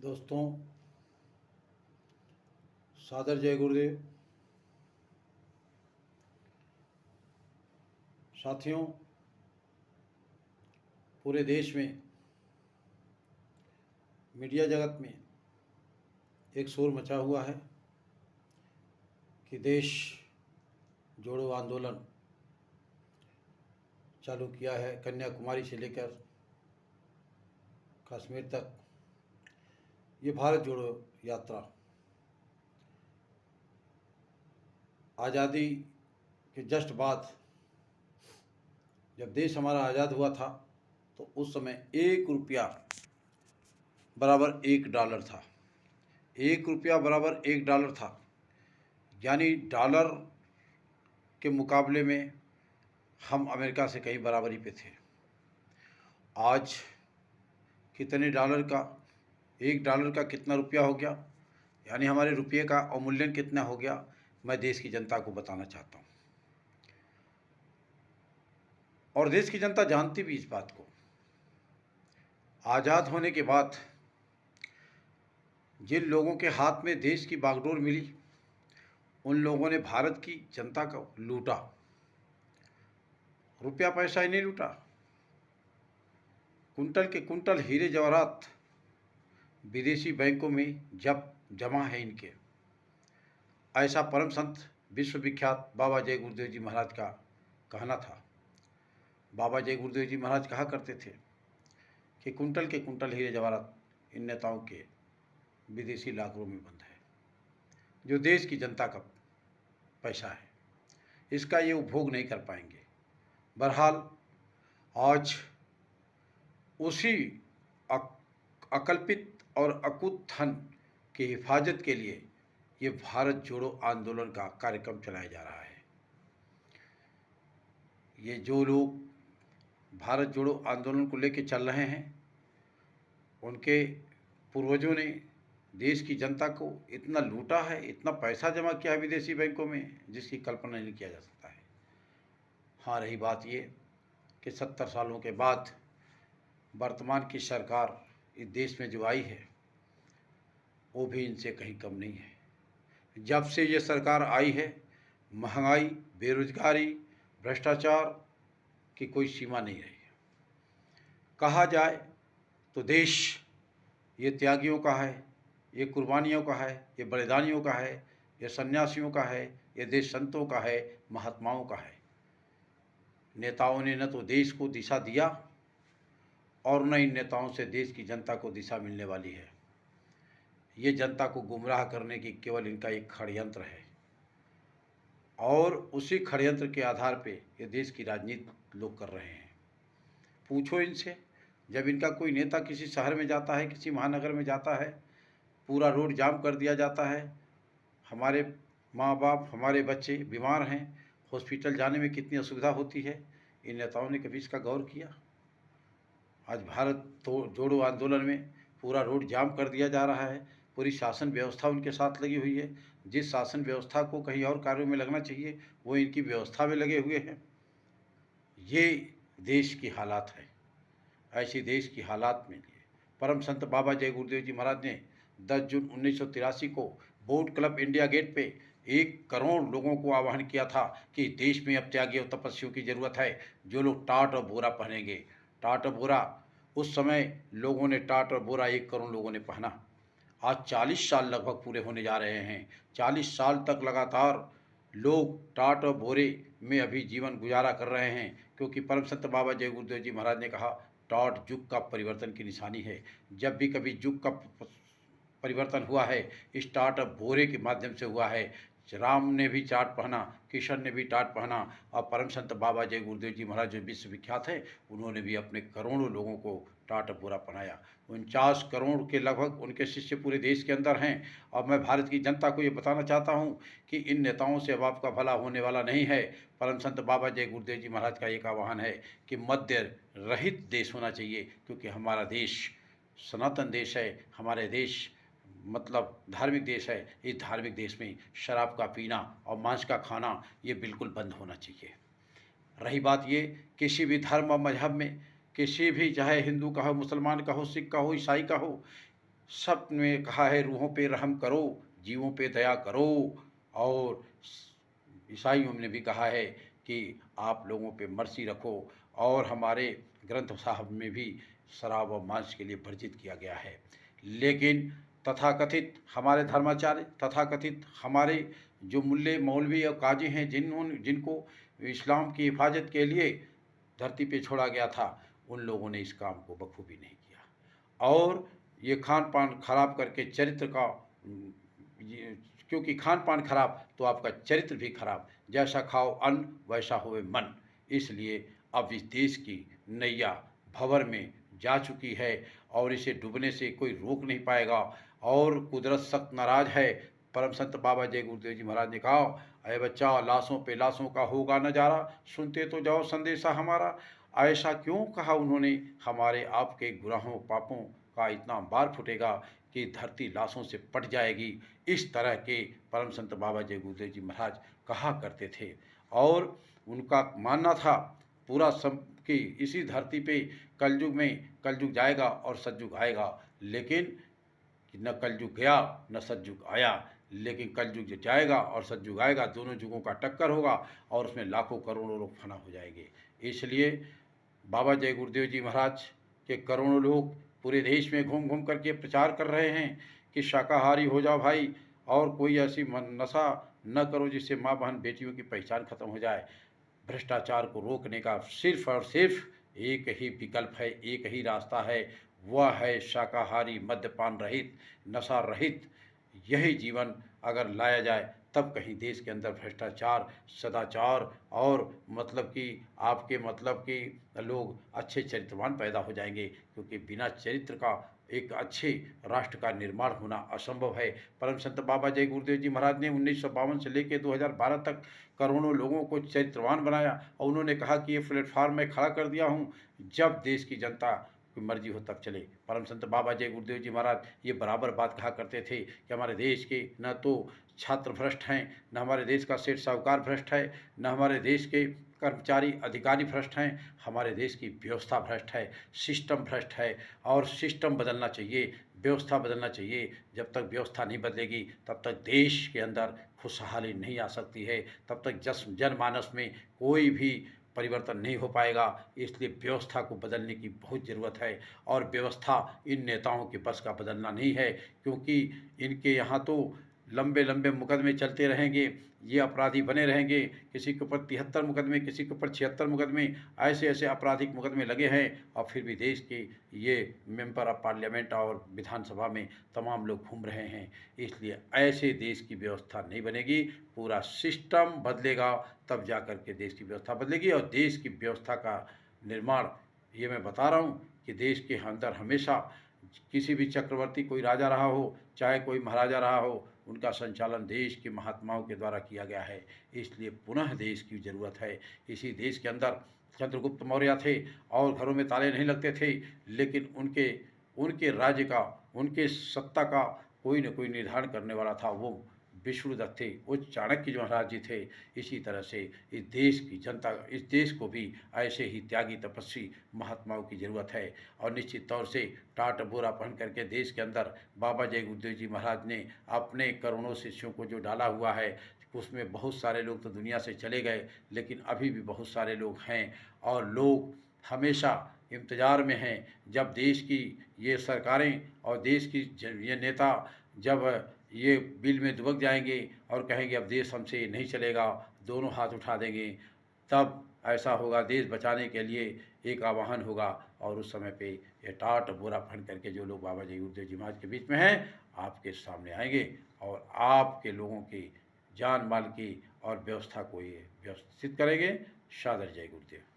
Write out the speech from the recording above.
दोस्तों, सादर जय गुरुदेव। साथियों, पूरे देश में, मीडिया जगत में एक शोर मचा हुआ है कि देश जोड़ो आंदोलन चालू किया है। कन्याकुमारी से लेकर कश्मीर तक ये भारत जोड़ो यात्रा आज़ादी के जस्ट बाद, जब देश हमारा आज़ाद हुआ था तो उस समय 1 रुपया बराबर $1 था। 1 रुपया बराबर $1 था, यानी डॉलर के मुकाबले में हम अमेरिका से कहीं बराबरी पे थे। आज कितने डॉलर का, $1 का कितना रुपया हो गया, यानी हमारे रुपये का अवमूल्यन कितना हो गया, मैं देश की जनता को बताना चाहता हूँ। और देश की जनता जानती भी इस बात को। आज़ाद होने के बाद जिन लोगों के हाथ में देश की बागडोर मिली, उन लोगों ने भारत की जनता को लूटा। रुपया पैसा ही नहीं लूटा, कुंटल के कुंटल हीरे जवाहरात विदेशी बैंकों में जमा है इनके। ऐसा परम संत विश्वविख्यात बाबा जय गुरुदेव जी महाराज का कहना था। बाबा जय गुरुदेव जी महाराज कहा करते थे कि कुंटल के कुंटल हीरे जवाहरात इन नेताओं के विदेशी लाकरों में बंद है, जो देश की जनता का पैसा है। इसका ये उपभोग नहीं कर पाएंगे। बहरहाल, आज उसी अकल्पित और अकूत धन की हिफाजत के लिए ये भारत जोड़ो आंदोलन का कार्यक्रम चलाया जा रहा है। ये जो लोग भारत जोड़ो आंदोलन को लेकर चल रहे हैं, उनके पूर्वजों ने देश की जनता को इतना लूटा है, इतना पैसा जमा किया है विदेशी बैंकों में, जिसकी कल्पना नहीं किया जा सकता है। हाँ, रही बात ये कि 70 सालों के बाद वर्तमान की सरकार इस देश में जो आई है, वो भी इनसे कहीं कम नहीं है। जब से ये सरकार आई है, महंगाई, बेरोजगारी, भ्रष्टाचार की कोई सीमा नहीं रही है। कहा जाए तो देश ये त्यागियों का है, ये कुर्बानियों का है, ये बलिदानियों का है, ये सन्यासियों का है, ये देश संतों का है, महात्माओं का है। नेताओं ने न तो देश को दिशा दिया और न इन नेताओं से देश की जनता को दिशा मिलने वाली है। ये जनता को गुमराह करने की केवल इनका एक षड्यंत्र है, और उसी षड्यंत्र के आधार पे ये देश की राजनीति लोग कर रहे हैं। पूछो इनसे, जब इनका कोई नेता किसी शहर में जाता है, किसी महानगर में जाता है, पूरा रोड जाम कर दिया जाता है। हमारे माँ बाप, हमारे बच्चे बीमार हैं, हॉस्पिटल जाने में कितनी असुविधा होती है। इन नेताओं ने कभी इसका गौर किया? आज भारत जोड़ो आंदोलन में पूरा रोड जाम कर दिया जा रहा है। पूरी शासन व्यवस्था उनके साथ लगी हुई है। जिस शासन व्यवस्था को कहीं और कार्यों में लगना चाहिए, वो इनकी व्यवस्था में लगे हुए हैं। ये देश की हालात है। ऐसी देश की हालात में लिए परम संत बाबा जय गुरुदेव जी महाराज ने 10 जून 1983 को बोट क्लब इंडिया गेट पे 1 करोड़ लोगों को आह्वान किया था कि देश में अब त्यागी और तपस्वियों की ज़रूरत है, जो लोग टाट और बोरा पहनेंगे। टाट और बोरा, उस समय लोगों ने टाट और बोरा 1 करोड़ लोगों ने पहना। आज 40 साल लगभग पूरे होने जा रहे हैं। 40 साल तक लगातार लोग टाट और बोरे में अभी जीवन गुजारा कर रहे हैं, क्योंकि परम संत बाबा जय गुरुदेव जी महाराज ने कहा, टाट युग का परिवर्तन की निशानी है। जब भी कभी युग का परिवर्तन हुआ है, इस टाट और बोरे के माध्यम से हुआ है। राम ने भी टाट पहना, किशन ने भी टाट पहना, और परम संत बाबा जय गुरुदेव जी महाराज जो विश्वविख्यात हैं, उन्होंने भी अपने करोड़ों लोगों को टाट और बोरा पहनाया। 49 करोड़ के लगभग उनके शिष्य पूरे देश के अंदर हैं। और मैं भारत की जनता को ये बताना चाहता हूँ कि इन नेताओं से अब आपका भला होने वाला नहीं है। परम संत बाबा जय गुरुदेव जी महाराज का एक आह्वान है कि मद्य रहित देश होना चाहिए, क्योंकि हमारा देश सनातन देश है। हमारे देश मतलब धार्मिक देश है। इस धार्मिक देश में शराब का पीना और मांस का खाना ये बिल्कुल बंद होना चाहिए। रही बात ये, किसी भी धर्म और मजहब में, किसी भी, चाहे हिंदू का हो, मुसलमान का हो, सिख का हो, ईसाई का हो, सब में कहा है रूहों पे रहम करो, जीवों पे दया करो। और ईसाइयों ने भी कहा है कि आप लोगों पे मर्सी रखो। और हमारे ग्रंथ साहब में भी शराब और मांस के लिए वर्जित किया गया है। लेकिन तथाकथित हमारे धर्माचार्य, तथाकथित हमारे जो मुल्ले मौलवी और काजी हैं, जिनको इस्लाम की हिफाजत के लिए धरती पे छोड़ा गया था, उन लोगों ने इस काम को बखूबी नहीं किया। और ये खान पान खराब करके चरित्र का क्योंकि खान पान खराब तो आपका चरित्र भी खराब। जैसा खाओ अन्न वैसा होवे मन। इसलिए अब इस देश की नैया भंवर में जा चुकी है और इसे डूबने से कोई रोक नहीं पाएगा। और कुदरत सख्त नाराज है। परम संत बाबा जय गुरुदेव जी महाराज ने कहा, अरे बच्चा, लाशों पे लाशों का होगा नजारा, सुनते तो जाओ संदेशा हमारा। ऐसा क्यों कहा उन्होंने? हमारे आपके गुनाहों पापों का इतना अंबार फूटेगा कि धरती लाशों से पट जाएगी। इस तरह के परम संत बाबा जय गुरुदेव जी महाराज कहा करते थे। और उनका मानना था पूरा कि इसी धरती पे कलयुग जाएगा और सतयुग आएगा। लेकिन न कलयुग गया न सतयुग आया। लेकिन कलयुग जो जाएगा और सतयुग आएगा, दोनों युगों का टक्कर होगा और उसमें लाखों करोड़ों लोग फना हो जाएंगे। इसलिए बाबा जय गुरुदेव जी महाराज के करोड़ों लोग पूरे देश में घूम घूम करके प्रचार कर रहे हैं कि शाकाहारी हो जाओ भाई, और कोई ऐसी नशा न करो जिससे माँ बहन बेटियों की पहचान खत्म हो जाए। भ्रष्टाचार को रोकने का सिर्फ और सिर्फ एक ही विकल्प है, एक ही रास्ता है, वह है शाकाहारी, मद्यपान रहित, नशा रहित। यही जीवन अगर लाया जाए तब कहीं देश के अंदर भ्रष्टाचार, सदाचार और आपके लोग अच्छे चरित्रवान पैदा हो जाएंगे। क्योंकि बिना चरित्र का एक अच्छे राष्ट्र का निर्माण होना असंभव है। परम संत बाबा जय गुरुदेव जी महाराज ने 1952 से लेकर 2012 तक करोड़ों लोगों को चरित्रवान बनाया। और उन्होंने कहा कि ये प्लेटफार्म मैं खड़ा कर दिया हूँ, जब देश की जनता की मर्जी हो तब चले। परम संत बाबा जय गुरुदेव जी महाराज ये बराबर बात कहा करते थे कि हमारे देश के न तो छात्र भ्रष्ट हैं, न हमारे देश का सेठ साहूकार भ्रष्ट है, न हमारे देश के कर्मचारी अधिकारी भ्रष्ट हैं, हमारे देश की व्यवस्था भ्रष्ट है, सिस्टम भ्रष्ट है। और सिस्टम बदलना चाहिए, व्यवस्था बदलना चाहिए। जब तक व्यवस्था नहीं बदलेगी तब तक देश के अंदर खुशहाली नहीं आ सकती है, तब तक जनमानस में कोई भी परिवर्तन नहीं हो पाएगा। इसलिए व्यवस्था को बदलने की बहुत ज़रूरत है। और व्यवस्था इन नेताओं के बस का बदलना नहीं है, क्योंकि इनके यहाँ तो लंबे लंबे मुकदमे चलते रहेंगे, ये अपराधी बने रहेंगे। किसी के ऊपर 73 मुकदमे, किसी के ऊपर 76 मुकदमे, ऐसे ऐसे आपराधिक मुकदमे लगे हैं। और फिर भी देश के ये मेंबर ऑफ पार्लियामेंट और विधानसभा में तमाम लोग घूम रहे हैं। इसलिए ऐसे देश की व्यवस्था नहीं बनेगी, पूरा सिस्टम बदलेगा तब जा कर के देश की व्यवस्था बदलेगी। और देश की व्यवस्था का निर्माण, ये मैं बता रहा हूँ कि देश के अंदर हमेशा किसी भी चक्रवर्ती, कोई राजा रहा हो चाहे कोई महाराजा रहा हो, उनका संचालन देश के महात्माओं के द्वारा किया गया है। इसलिए पुनः देश की ज़रूरत है। इसी देश के अंदर चंद्रगुप्त मौर्य थे और घरों में ताले नहीं लगते थे, लेकिन उनके उनके राज्य का, उनके सत्ता का कोई न कोई निर्धारण करने वाला था, वो विष्णुदत्त थे, वो चाणक्य जो महाराज जी थे। इसी तरह से इस देश की जनता, इस देश को भी ऐसे ही त्यागी तपस्वी महात्माओं की ज़रूरत है। और निश्चित तौर से टाट बोरा पहन करके देश के अंदर बाबा जय गुरुदेव जी महाराज ने अपने करोड़ों शिष्यों को जो डाला हुआ है, उसमें बहुत सारे लोग तो दुनिया से चले गए, लेकिन अभी भी बहुत सारे लोग हैं। और लोग हमेशा इंतज़ार में हैं जब देश की ये सरकारें और देश की ये नेता जब ये बिल में दुबक जाएंगे और कहेंगे अब देश हमसे नहीं चलेगा, दोनों हाथ उठा देंगे, तब ऐसा होगा। देश बचाने के लिए एक आह्वान होगा और उस समय पे ये टाट बोरा पहन करके जो लोग बाबा जय गुरुदेव जी महाराज के बीच में हैं, आपके सामने आएंगे और आपके लोगों की जान माल की और व्यवस्था को ये व्यवस्थित करेंगे। सादर जय गुरुदेव।